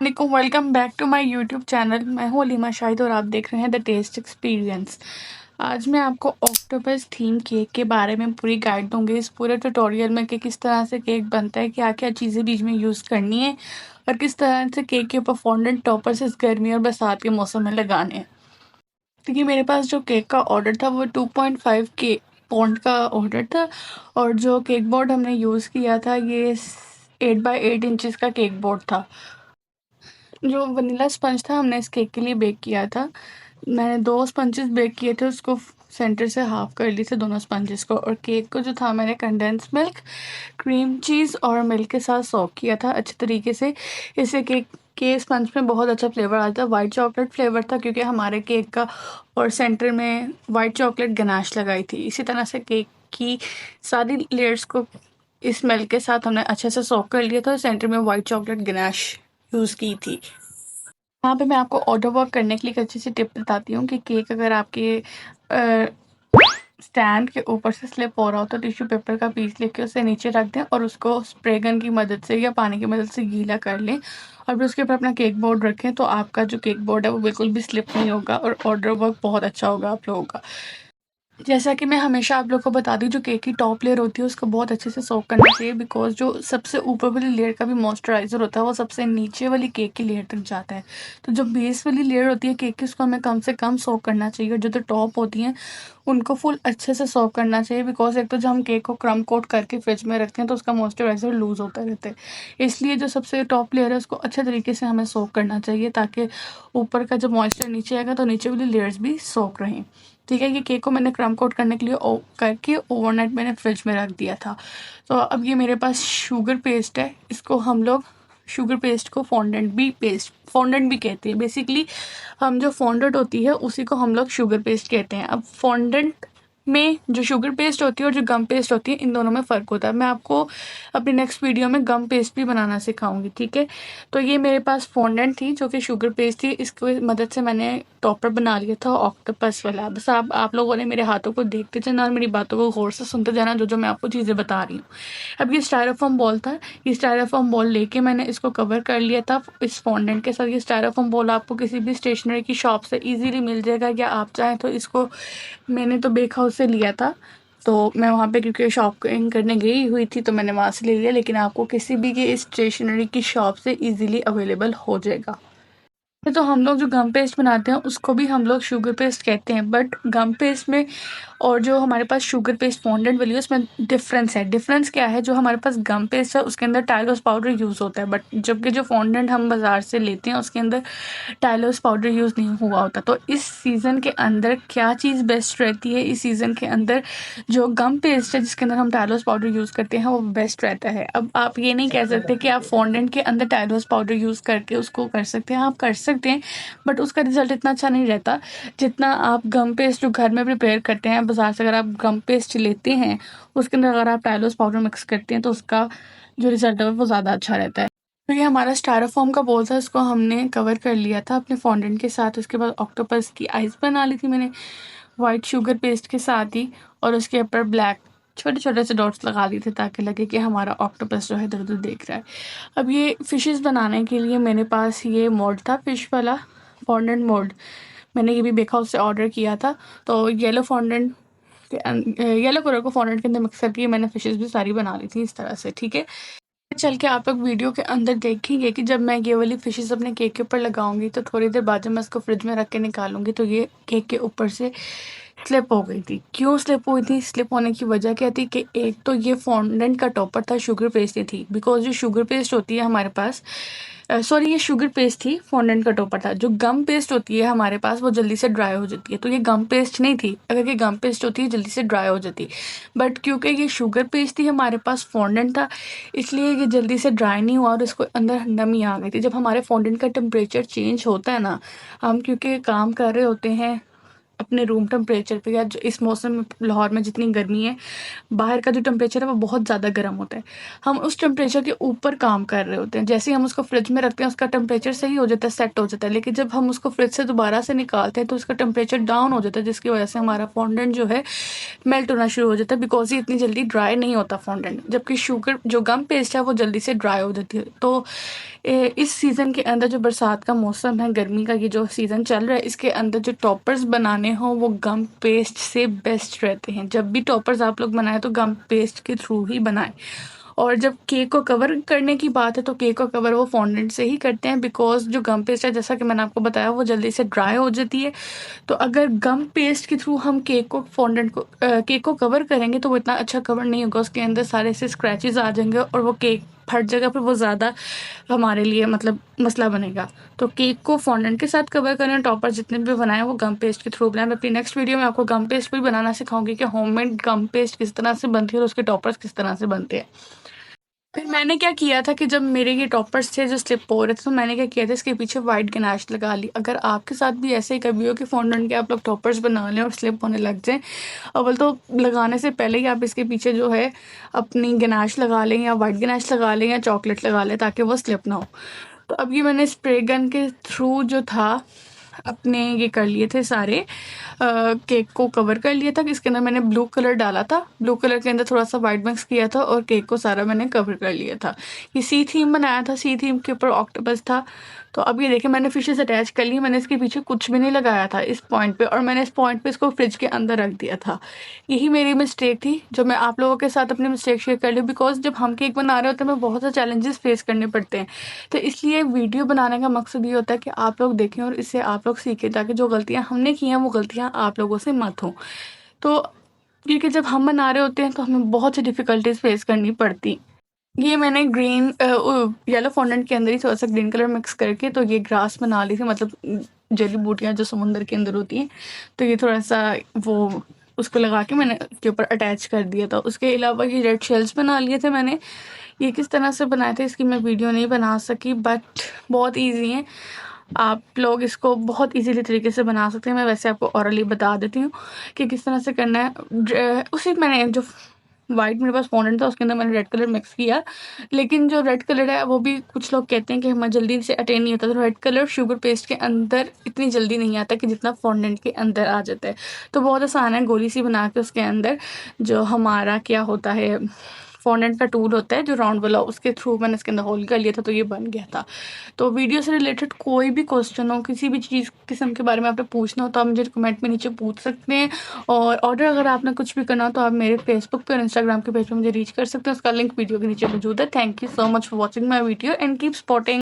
वालेकुम, welcome back to my YouTube channel. मैं हूँ अलीमा शाहिद और आप देख रहे हैं द टेस्ट एक्सपीरियंस। आज मैं आपको ऑक्टोपस थीम केक के बारे में पूरी गाइड दूंगी इस पूरे ट्यूटोरियल में कि किस तरह से केक बनता है, क्या क्या चीज़ें बीच में यूज़ करनी है और किस तरह से केक के ऊपर फॉन्डेंट टॉपर्स इस गर्मी और बरसात के मौसम में लगाने हैं। क्योंकि मेरे पास जो केक का ऑर्डर था वो 2.5 के पौंड का ऑर्डर था और जो केक बोर्ड हमने यूज़ किया था ये 8x8 इंचज़ का केक बोर्ड था। जो वनीला स्पंज था हमने इस केक के लिए बेक किया था। मैंने 2 स्पंजेस बेक किए थे, उसको सेंटर से हाफ कर ली थी दोनों स्पंजेस को, और केक को जो था मैंने कंडेंस मिल्क, क्रीम चीज़ और मिल्क के साथ सोक किया था अच्छे तरीके से। इससे केक के स्पंज में बहुत अच्छा फ्लेवर आता था। वाइट चॉकलेट फ्लेवर था क्योंकि हमारे केक का और सेंटर में वाइट चॉकलेट गनाश लगाई थी। इसी तरह से केक की सारी लेयर्स को इस मिल्क के साथ हमने अच्छे से सोक कर लिया था और सेंटर में वाइट चॉकलेट गनाश यूज़ की थी। यहाँ पे मैं आपको ऑर्डर वर्क करने के लिए एक अच्छी सी टिप बताती हूँ कि केक अगर आपके स्टैंड के ऊपर से स्लिप हो रहा हो तो टिश्यू पेपर का पीस लेके उसे नीचे रख दें और उसको स्प्रे गन की मदद से या पानी की मदद से गीला कर लें और फिर उसके ऊपर अपना केक बोर्ड रखें, तो आपका जो केक बोर्ड है वो बिल्कुल भी स्लिप नहीं होगा और ऑर्डर वर्क बहुत अच्छा होगा आप लोगों का। जैसा कि मैं हमेशा आप लोग को बता दूँ, जो केक की टॉप लेयर होती है उसको बहुत अच्छे से सोक करना चाहिए, बिकॉज जो सबसे ऊपर वाली लेयर का भी मॉइस्चराइज़र होता है वो सबसे नीचे वाली केक की लेयर तक जाता है। तो जो बेस वाली लेयर होती है केक की उसको हमें कम से कम सोक करना चाहिए और जो टॉप होती हैं उनको फुल अच्छे से सोक करना चाहिए, बिकॉज एक तो जब हम केक को क्रम कोट करके फ्रिज में रखते हैं तो उसका मॉइस्चराइज़र लूज़ होता रहता है। इसलिए जो सबसे टॉप लेयर है उसको अच्छे तरीके से हमें सोक करना चाहिए ताकि ऊपर का जब मॉइस्चर नीचे आएगा तो नीचे वाली लेयर्स भी सोक रहें। ठीक है, ये केक को मैंने क्रम कोट करने के लिए करके ओवरनाइट मैंने फ्रिज में रख दिया था। तो अब ये मेरे पास शुगर पेस्ट है, इसको हम लोग शुगर पेस्ट को फॉन्डेंट भी कहते हैं। बेसिकली हम जो फॉन्डेंट होती है उसी को हम लोग शुगर पेस्ट कहते हैं। अब फॉन्डेंट में जो शुगर पेस्ट होती है और जो गम पेस्ट होती है इन दोनों में फ़र्क होता है। मैं आपको अपनी नेक्स्ट वीडियो में गम पेस्ट भी बनाना सिखाऊंगी। ठीक है, तो ये मेरे पास फॉन्डेंट थी जो कि शुगर पेस्ट थी, इसकी मदद से मैंने टॉपर बना लिया था ऑक्टोपस वाला। बस आप लोगों ने मेरे हाथों को देखते जाना और मेरी बातों को गौर से सुनते जाना जो मैं आपको चीज़ें बता रही हूँ। अब ये स्टायरोफोम बॉल था, ये स्टायरोफोम बॉल लेके मैंने इसको कवर कर लिया था इस फॉन्डेंट के साथ। ये स्टायरोफोम बॉल आपको किसी भी स्टेशनरी की शॉप से इजीली मिल जाएगा, या आप चाहें तो इसको, मैंने तो बेक हाउस से लिया था, तो मैं वहाँ पे क्योंकि शॉपिंग करने गई हुई थी तो मैंने वहाँ से ले लिया, लेकिन आपको किसी भी की स्टेशनरी की शॉप से इजीली अवेलेबल हो जाएगा। तो हम लोग जो गम पेस्ट बनाते हैं उसको भी हम लोग शुगर पेस्ट कहते हैं, बट गम पेस्ट में और जो हमारे पास शुगर पेस्ट फॉन्डेंट वाली है उसमें डिफरेंस है। डिफरेंस क्या है, जो हमारे पास गम पेस्ट है उसके अंदर टाइलोस पाउडर यूज़ होता है, बट जबकि जो फॉन्डेंट हम बाज़ार से लेते हैं उसके अंदर टाइलोस पाउडर यूज़ नहीं हुआ होता। तो इस सीज़न के अंदर क्या चीज़ बेस्ट रहती है, इस सीज़न के अंदर जो गम पेस्ट है जिसके अंदर हम टाइलोस पाउडर यूज़ करते हैं वो बेस्ट रहता है। अब आप ये नहीं कह सकते कि आप फॉन्डेंट के अंदर टाइलोस पाउडर यूज़ करके उसको कर सकते हैं, आप कर सकते हैं बट उसका रिजल्ट इतना अच्छा नहीं रहता जितना आप गम पेस्ट जो घर में प्रिपेयर करते हैं बाज़ार से। अगर आप गम पेस्ट लेते हैं उसके अंदर अगर आप टाइलोस पाउडर मिक्स करते हैं तो उसका जो रिजल्ट है वो ज़्यादा अच्छा रहता है। तो ये हमारा स्टायरोफोम का बोल था, इसको हमने कवर कर लिया था अपने फॉन्डेंट के साथ। उसके बाद ऑक्टोपस की आइस बना ली थी मैंने वाइट शुगर पेस्ट के साथ ही, और उसके ऊपर ब्लैक छोटे छोटे से डॉट्स लगा दिए थे ताकि लगे कि हमारा ऑक्टोपस जो है इधर उधर देख रहा है। अब ये फिशेस बनाने के लिए मेरे पास ये मोल्ड था, फिश वाला फॉन्डेंट मोल्ड। मैंने ये भी बेक हाउस से ऑर्डर किया था। तो येलो कलर को फॉन्डेंट के अंदर मिक्स करके मैंने फिशेस भी सारी बना ली थी इस तरह से। ठीक है, चल के आप लोग वीडियो के अंदर देखेंगे कि जब मैं ये वाली फिशेस अपने केक के ऊपर लगाऊंगी तो थोड़ी देर बाद जब मैं इसको फ्रिज में रख के निकालूंगी तो ये केक के ऊपर से स्लिप हो गई थी। क्यों स्लिप हुई थी, स्लिप होने की वजह क्या थी कि एक तो ये फॉन्डेंट का टॉपर था शुगर पेस्ट नहीं थी, बिकॉज जो शुगर पेस्ट होती है हमारे पास, सॉरी ये शुगर पेस्ट थी, फॉन्डेंट का टॉपर था। जो गम पेस्ट होती है हमारे पास वो जल्दी से ड्राई हो जाती है, तो ये गम पेस्ट नहीं थी। अगर ये गम पेस्ट होती है जल्दी से ड्राई हो जाती, बट क्योंकि ये शुगर पेस्ट थी हमारे पास फॉन्डेंट था इसलिए ये जल्दी से ड्राई नहीं हुआ और इसको अंदर नमी आ गई थी। जब हमारे फॉन्डेंट का टेम्परेचर चेंज होता है ना, हम क्योंकि काम कर रहे होते हैं अपने रूम टेम्परेचर पे, या जो इस मौसम में लाहौर में जितनी गर्मी है बाहर का जो टेम्परेचर है वो बहुत ज़्यादा गर्म होता है, हम उस टेम्परेचर के ऊपर काम कर रहे होते हैं। जैसे ही हम उसको फ्रिज में रखते हैं उसका टेम्परेचर सही हो जाता है, सेट हो जाता है, लेकिन जब हम उसको फ्रिज से दोबारा से निकालते हैं तो उसका टेम्परेचर डाउन हो जाता है, जिसकी वजह से हमारा फॉन्डेंट जो है मेल्ट होना शुरू हो जाता है, बिकॉज ये इतनी जल्दी ड्राई नहीं होता फॉन्डेंट, जबकि शुगर जो गम पेस्ट है वो जल्दी से ड्राई हो जाती है। तो इस सीज़न के अंदर जो बरसात का मौसम है, गर्मी का ये जो सीज़न चल रहा है, इसके अंदर जो टॉपर्स बनाने हों वो गम पेस्ट से बेस्ट रहते हैं। जब भी टॉपर्स आप लोग बनाएं तो गम पेस्ट के थ्रू ही बनाएं। और जब केक को कवर करने की बात है तो केक को कवर वो फॉन्डेंट से ही करते हैं, बिकॉज जो गम पेस्ट है, जैसा कि मैंने आपको बताया, वो जल्दी से ड्राई हो जाती है। तो अगर गम पेस्ट के थ्रू हम केक को केक को कवर करेंगे तो वो इतना अच्छा कवर नहीं होगा, उसके अंदर सारे ऐसे स्क्रैचेस आ जाएंगे और वो केक फट जाएगा, फिर वो ज़्यादा हमारे लिए मतलब मसला बनेगा। तो केक को फॉन्डेंट के साथ कवर करें। टॉपर जितने भी बनाए वो गम पेस्ट के थ्रू बनाए। मैं अपनी नेक्स्ट वीडियो में आपको गम पेस्ट भी बनाना सिखाऊंगी कि होममेड गम पेस्ट किस तरह से बनती है और उसके टॉपर्स किस तरह से बनते हैं। फिर मैंने क्या किया था कि जब मेरे ये टॉपर्स थे जो स्लिप हो रहे थे, तो मैंने क्या किया था, इसके पीछे वाइट गनाश लगा ली। अगर आपके साथ भी ऐसे ही कभी हो कि फॉन्डेंट के आप लोग टॉपर्स बना लें और स्लिप होने लग जाएं, अव्वल तो लगाने से पहले ही आप इसके पीछे जो है अपनी गनाश लगा लें, या वाइट गनाश लगा लें, या चॉकलेट लगा लें, ताकि वो स्लिप ना हो। तो अब ये मैंने स्प्रे गन के थ्रू जो था अपने ये कर लिए थे सारे केक को कवर कर लिया था। इसके अंदर मैंने ब्लू कलर डाला था, ब्लू कलर के अंदर थोड़ा सा वाइट मिक्स किया था और केक को सारा मैंने कवर कर लिया था। ये सी थीम बनाया था, सी थीम के ऊपर ऑक्टोपस था। तो अब ये देखिए मैंने फिशेस अटैच कर ली। मैंने इसके पीछे कुछ भी नहीं लगाया था इस पॉइंट पे, और मैंने इस पॉइंट पे इसको फ्रिज के अंदर रख दिया था। यही मेरी मिस्टेक थी जो मैं आप लोगों के साथ अपनी मिस्टेक शेयर कर ली, बिकॉज जब हम केक बना रहे होते हैं हमें बहुत से चैलेंजेस फेस करने पड़ते हैं। तो इसलिए वीडियो बनाने का मकसद ये होता है कि आप लोग देखें और इससे आप लोग सीखें, ताकि जो गलतियाँ हमने की हैं वो गलतियाँ आप लोगों से मत हों। तो क्योंकि जब हम बना रहे होते हैं तो हमें बहुत सी डिफ़िकल्टीज़ फेस करनी पड़ती। ये मैंने ग्रीन येलो फॉन्डेंट के अंदर ही थोड़ा सा ग्रीन कलर मिक्स करके तो ये ग्रास बना ली थी, मतलब जड़ी बूटियाँ जो समुंदर के अंदर होती हैं। तो ये थोड़ा सा वो उसको लगा के मैंने उसके ऊपर अटैच कर दिया था। उसके अलावा ये रेड शेल्स बना लिए थे मैंने। ये किस तरह से बनाए थे इसकी मैं वीडियो नहीं बना सकी, बट बहुत ईजी है। आप लोग इसको बहुत इजीली तरीके से बना सकते हैं। मैं वैसे आपको ऑरली बता देती हूँ कि किस तरह से करना है। उसी मैंने जो वाइट मेरे पास फॉन्डेंट था उसके अंदर मैंने रेड कलर मिक्स किया, लेकिन जो रेड कलर है वो भी कुछ लोग कहते हैं कि हमें जल्दी से अटेन नहीं होता। तो रेड कलर शुगर पेस्ट के अंदर इतनी जल्दी नहीं आता कि जितना फॉन्डेंट के अंदर आ जाता है। तो बहुत आसान है, गोली सी बना के उसके अंदर जो हमारा क्या होता है फॉन्डेंट का टूल होता है जो राउंड वाला, उसके थ्रू मैंने इसके अंदर होल कर लिया था, तो ये बन गया था। तो वीडियो से रिलेटेड कोई भी क्वेश्चन हो, किसी भी चीज़ किस्म के बारे में आपने पूछना हो तो आप मुझे कमेंट में नीचे पूछ सकते हैं। और ऑर्डर अगर आपने कुछ भी करना हो तो आप मेरे फेसबुक पे और इंस्टाग्राम के पेज पे मुझे रीच कर सकते हैं। उसका लिंक वीडियो के नीचे मौजूद है। Thank you so much for watching my video and keep supporting.